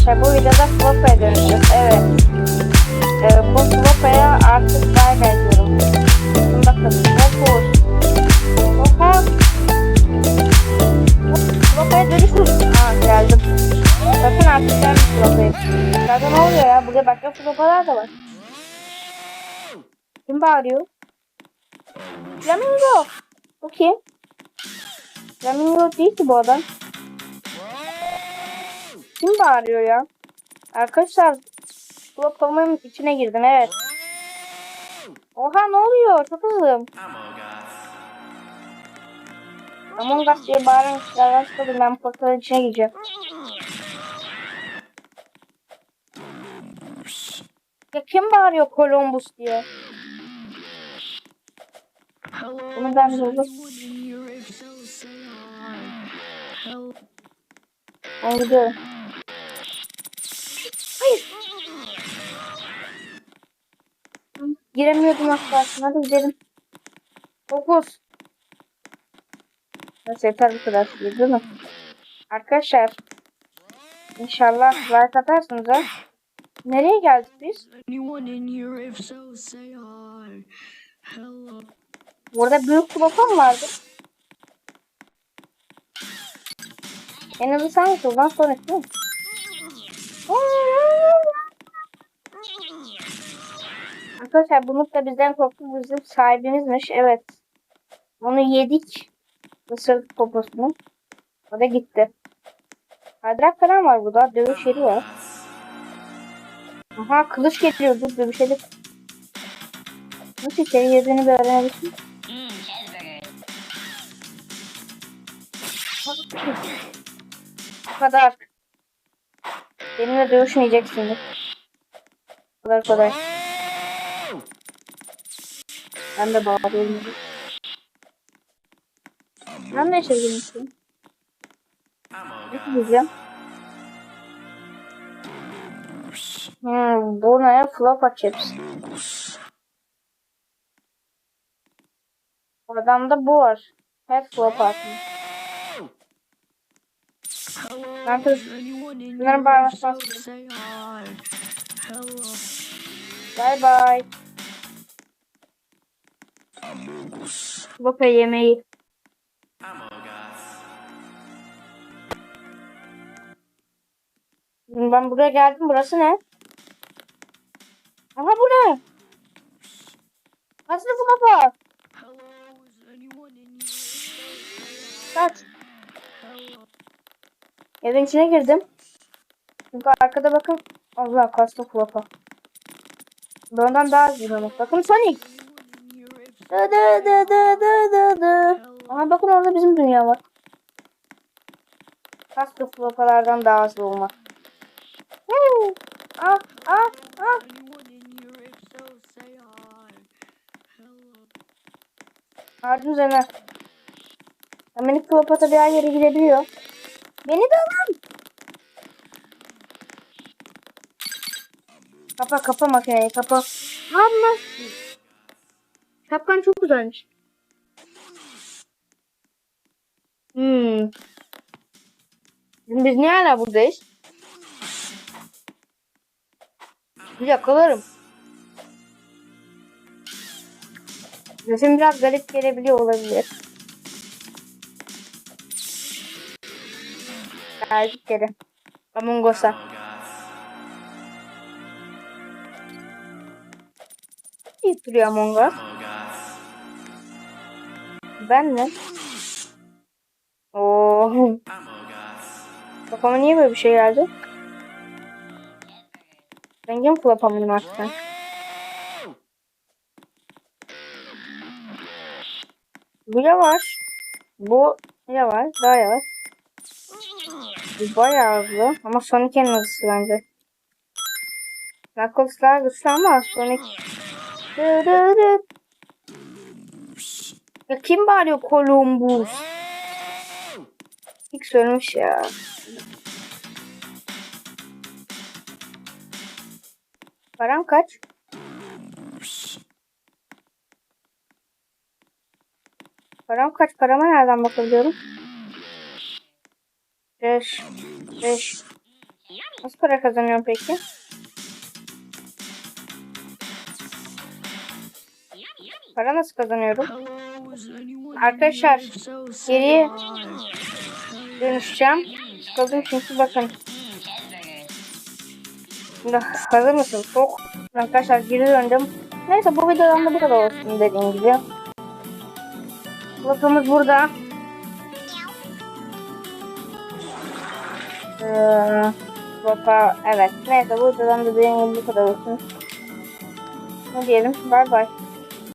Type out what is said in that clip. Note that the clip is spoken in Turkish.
arkadaşlar bu videoda Flopa'ya dönüşeceğiz. Evet. Bu Flopa'ya artık bay bay diyorum. Şimdi bakın. Flopa'ya dönüşürüz. Geldim. Bakın artık ben Flopa'yım. Zaten ne oluyor ya? Burada başka Flopa'lar da var. Kim bağırıyor? Flamingo. Bu kim? Flamingo değil ki bu adam. Kim bağırıyor ya? Arkadaşlar Flopa'mın içine girdim, evet. Oha, ne oluyor? Çok hızlıyım. Among Us diye bağıran kişilerden sıkıldım. Ben portalın içine gireceğim. Ya kim bağırıyor Columbus diye? Bunu ben buldum. Ben gidiyorum. Hayır. Giremiyordum asla. Hadi gidelim. 9. Neyse yeter bu kadar. Değil mi? Arkadaşlar. İnşallah like atarsınız ha. Nereye geldik biz? Burada büyük kulakam vardı. En azı sen oradan sonra değil mi? Arkadaşlar bunu da bizden korktu. Bizim sahibimizmiş. Evet. Onu yedik. Isırdık poposunu. O da gitti. Kaydırak falan var burada. Dövüş yeri var. Aha, kılıç geliyor. Dur, dövüşelim. Nasıl içeri girdiğini bir öğrenebilsin. Bu kadar. Benimle dövüşmeyeceksiniz. Bu kadar kolay. Ben de bağırıyorum. Ben de içeri girmiştim. Ne diyeceğim? Bu ne ya? Flopa chips. Adamda bu var. Hep flop atmış. Ben kız bunların bağırması lazım. Bye bye. Flopa yemeği. Ben buraya geldim. Burası ne? Aha, bu ne? Nasıl flopa? Kaç. Evin içine girdim. Çünkü arkada bakın. Allah, kastı flopa. Bundan daha az ama. Bakın Sonic. Dı dı dı dı dı dı dı. Aha, bakın orada bizim dünya var. Kastı flopalardan daha az olma. Ah ah ah. Ağacın üzerine. Minik flopata bir her yere gidebiliyor. Beni de alın. Kapa makineyi, kapa. Ama şapkan çok güzelmiş. Biz niye hala buradayız? Bir yakalarım. Resim biraz garip gelebiliyor olabilir. Geldik geri. Among Us'a. İyi duruyor Among Us. Ben mi? Oo. Kafama niye böyle bir şey geldi? Rengim kulapamıyorum artık. Bu yavaş. Bu yavaş. Daha yavaş. Bu bayağı hızlı. Ama Sonic en hızlısı bence. Knuckles daha güçlü ama Sonic... Ya kim bağırıyor Columbus? X ölmüş ya. Param kaç? Param kaç? Parama nereden bakabiliyorum? 5. Nasıl para kazanıyorum peki? Para nasıl kazanıyorum? Arkadaşlar geriye dönüşeceğim. Sıkıldım çünkü bakın. Şimdi hazır mısın? Çok. Arkadaşlar geri döndüm. Neyse bu videodan da bu kadar olsun dediğim gibi. Lafımız burada. Vapa evet. Neyse bu videodan da dediğim gibi bu kadar olsun. Ne diyelim? Bye bye.